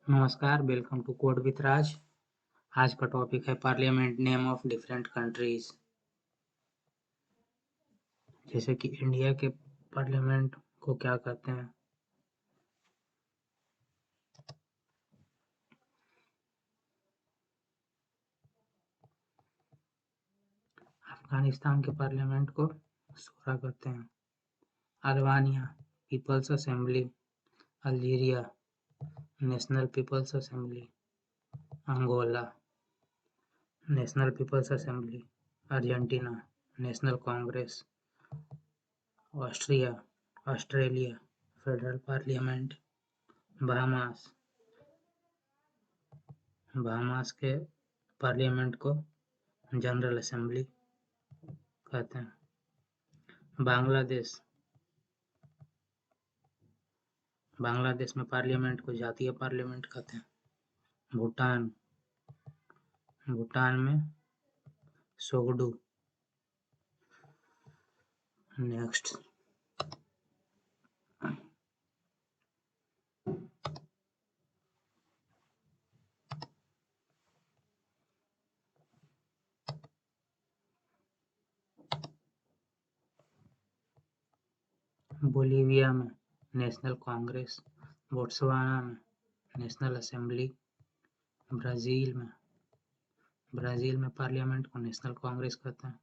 नमस्कार, welcome to code with राज। आज का टॉपिक है parliament name of different countries. जैसे कि इंडिया के पार्लियामेंट को क्या कहते हैं। अफगानिस्तान के पार्लियामेंट को शूरा कहते हैं। Albania people's assembly. Algeria national people's assembly. Angola national people's assembly. Argentina national congress. Austria Australia federal parliament. Bahamas Bahamas के पार्लियामेंट को जनरल असेंबली कहते हैं। बांग्लादेश में पार्लियामेंट को जातीय पार्लियामेंट कहते हैं। भूटान में सोगडू। नेक्स्ट बोलीविया में नेशनल कांग्रेस। बोत्सवाना में नेशनल असेंबली। ब्राजील में पार्लियामेंट को नेशनल कांग्रेस कहते हैं।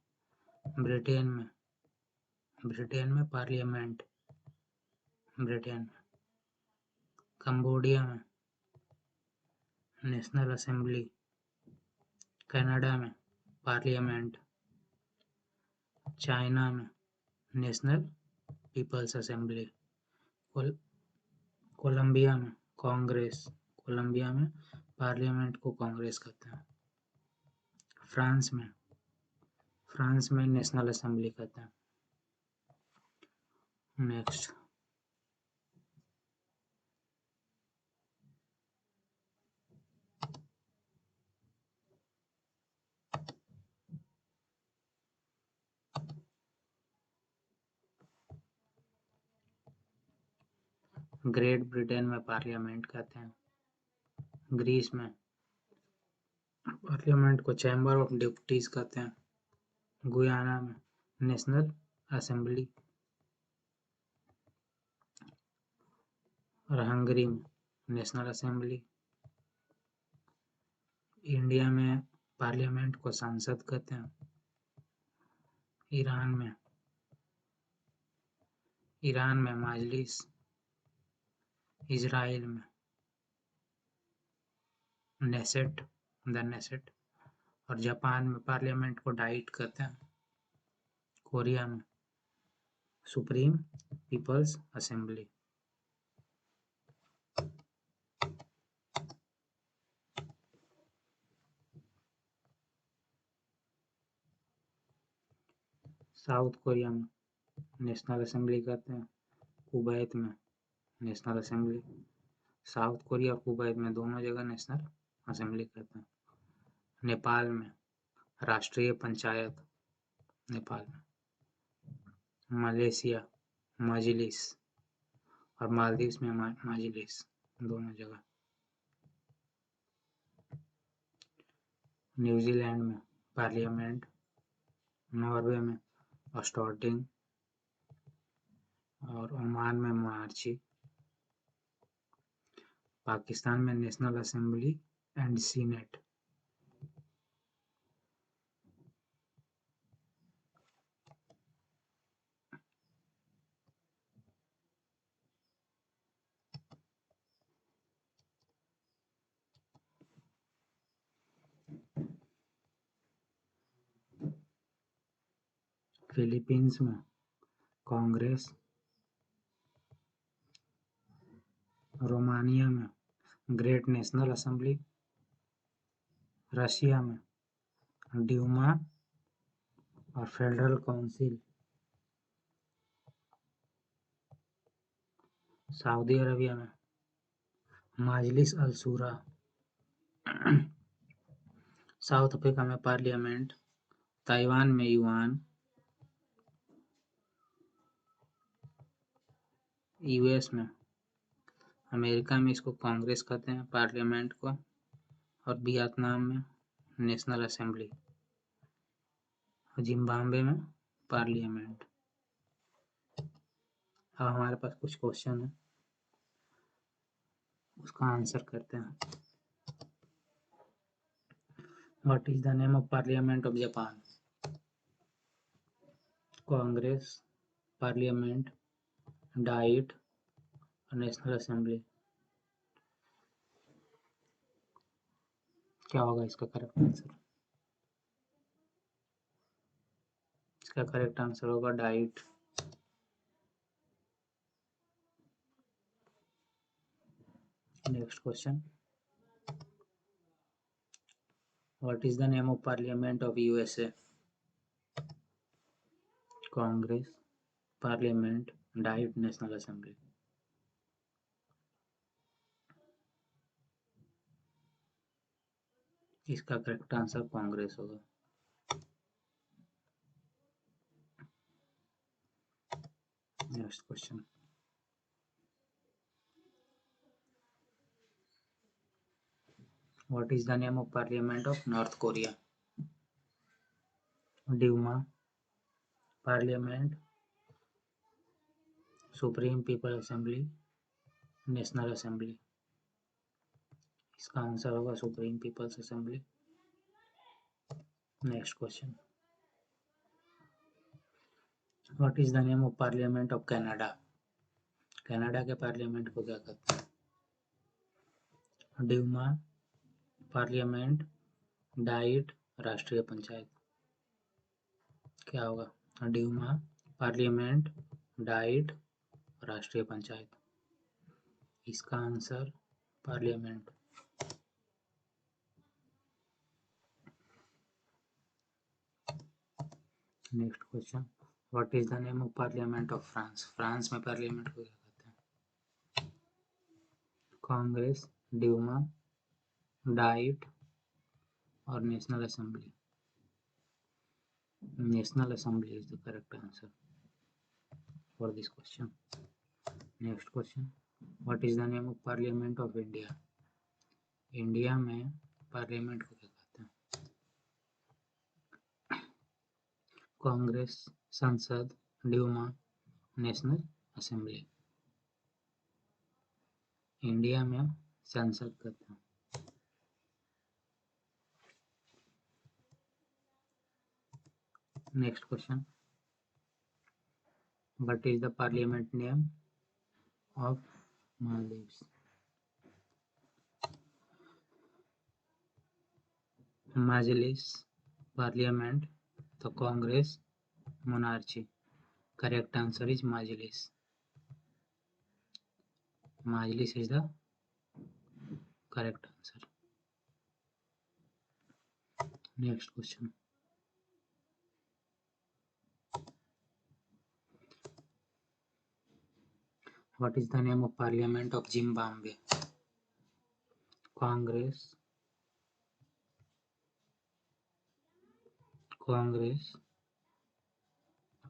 ब्रिटेन में पार्लियामेंट। कंबोडिया में नेशनल असेंबली। कनाडा में पार्लियामेंट। चाइना में नेशनल पीपल्स असेंबली। कोलंबिया में पार्लियामेंट को कांग्रेस कहते हैं। फ्रांस में नेशनल असेंबली कहते हैं। नेक्स्ट ग्रेट ब्रिटेन में पार्लियामेंट कहते हैं। ग्रीस में पार्लियामेंट को चैम्बर ऑफ डिप्टीज कहते हैं। गुयाना में नेशनल असेंबली। और हंगरी में नेशनल असेंबली। इंडिया में पार्लियामेंट को संसद कहते हैं। ईरान में मजलिस। इजराइल में नेसेट और जापान में पार्लियामेंट को डाइट कहते हैं। कोरिया में Supreme People's Assembly. South Korea में नेशनल असेंबली कहते हैं। कुवैत में नेशनल असेंबली। साउथ कोरिया और कुवैत में दोनों जगह नेशनल असेंबली कहते हैं। नेपाल में राष्ट्रीय पंचायत। नेपाल में मलेशिया मजलिस और मालदीव में मजलिस दोनों जगह। न्यूजीलैंड में पार्लियामेंट। नॉर्वे में स्टॉर्टिंग और ओमान में मोनार्ची। पाकिस्तान में national assembly and senate. Philippines में कांग्रेस। रोमानिया में ग्रेट नेशनल असेंबली। रशिया में ड्यूमा और फेडरल काउंसिल। सऊदी अरबिया में मजलिस अल शूरा। साउथ अफ्रीका में पार्लियामेंट। ताइवान में युआन। यूएस में अमेरिका में इसको कांग्रेस कहते हैं पार्लियामेंट को, और वियतनाम में नेशनल असेंबली, जिम्बाब्वे में पार्लियामेंट। अब हमारे पास कुछ क्वेश्चन है, उसका आंसर करते हैं। What is the name of parliament of Japan? Congress, parliament, Diet, national assembly. क्या होगा इसका करेक्ट आंसर? इसका करेक्ट आंसर होगा Diet. Next question, what is the name of parliament of USA? Congress, parliament, Diet, national assembly. इसका correct answer Congress होगा। Next question, what is the name of parliament of North Korea? Duma, parliament, supreme people assembly, national assembly. इसका answer होगा supreme People's assembly. Next question, what is the name of parliament of Canada? Canada के parliament को क्या कहते हैं? Duma, parliament, diet, राष्ट्रीय पंचायत। क्या होगा? ड्यूमा, पार्लियामेंट, डाइट, राष्ट्रीय पंचायत। इसका answer parliament. Next question, what is the name of parliament of France? France में पार्लियामेंट को क्या कहते हैं? कांग्रेस, ड्यूमा, डाइट और national assembly. National assembly is the correct answer for this question. Next question, what is the name of parliament of India? India में parliament को क्या कहते हैं? कांग्रेस, संसद, ड्यूमा, नेशनल असेंबली। इंडिया में संसद कहते हैं। Next question, what is the parliament name of Maldives? Majlis, parliament, तो Congress, monarchy. Correct answer is Majlis. Majlis is the correct answer. Next question. What is the name of Parliament of Zimbabwe? Congress,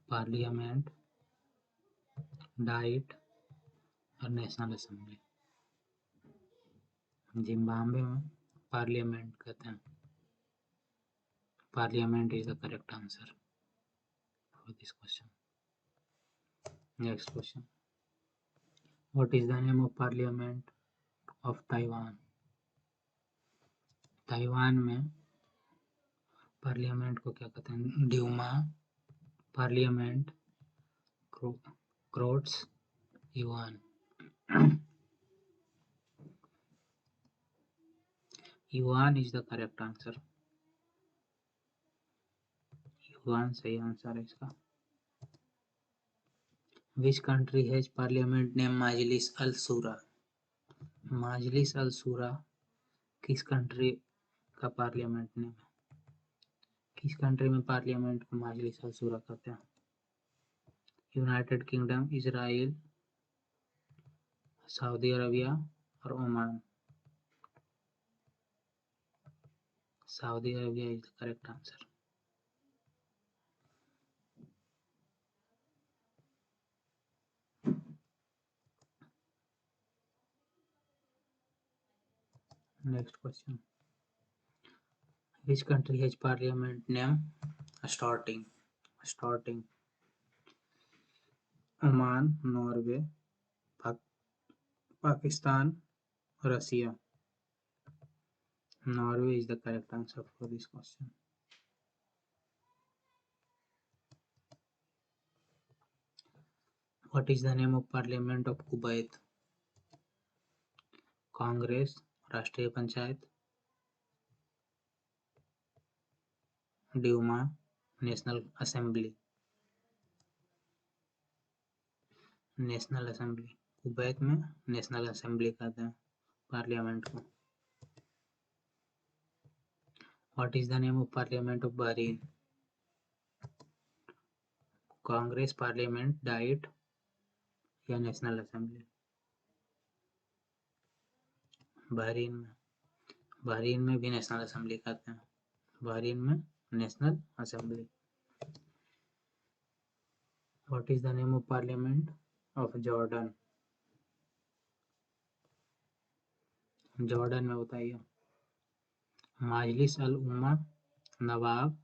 Parliament, Diet और national assembly. Zimbabwe में parliament कहते हैं। Parliament is the correct answer for this question. Next question, what is the name of parliament of Taiwan? Taiwan में parliament को क्या कहते हैं? Duma, parliament, Cortes, Yuan. Yuan is the correct answer. Yuan सही answer है इसका। Which country has parliament name Majlis al Shura? Majlis al शूरा किस कंट्री का पार्लियामेंट नेम है? किस कंट्री में पार्लियामेंट को मजलिस अल शूरा कहते हैं? United Kingdom, Israel, Saudi Arabia और Oman. Saudi Arabia is the correct answer. Next question, which country has parliament name starting Oman, Norway, Pakistan, Russia. Norway is the correct answer for this question. What is the name of Parliament of Kuwait? Congress, Rashtriya Panchayat, Duma, national assembly. National assembly. Kuwait में national assembly कहते हैं parliament को. What is the name of Parliament of Bahrain? Congress parliament, diet या national assembly. Bahrain में भी national assembly कहते हैं. Bahrain में national assembly. What is the name of Parliament of Jordan? Jordan में बताइए. मजलिस अल उम्मा, नवाब,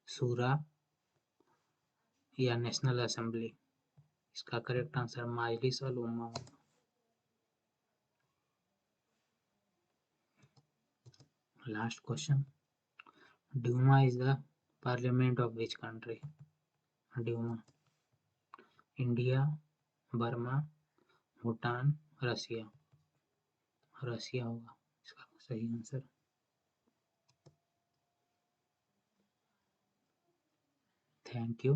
सूरा या नेशनल असेंबली. इसका करेक्ट आंसर मजलिस अल उम्मा होगा. Last question, Duma is the parliament of which country? Duma. India, Burma, Bhutan, Russia. Russia होगा इसका सही आंसर. Thank you.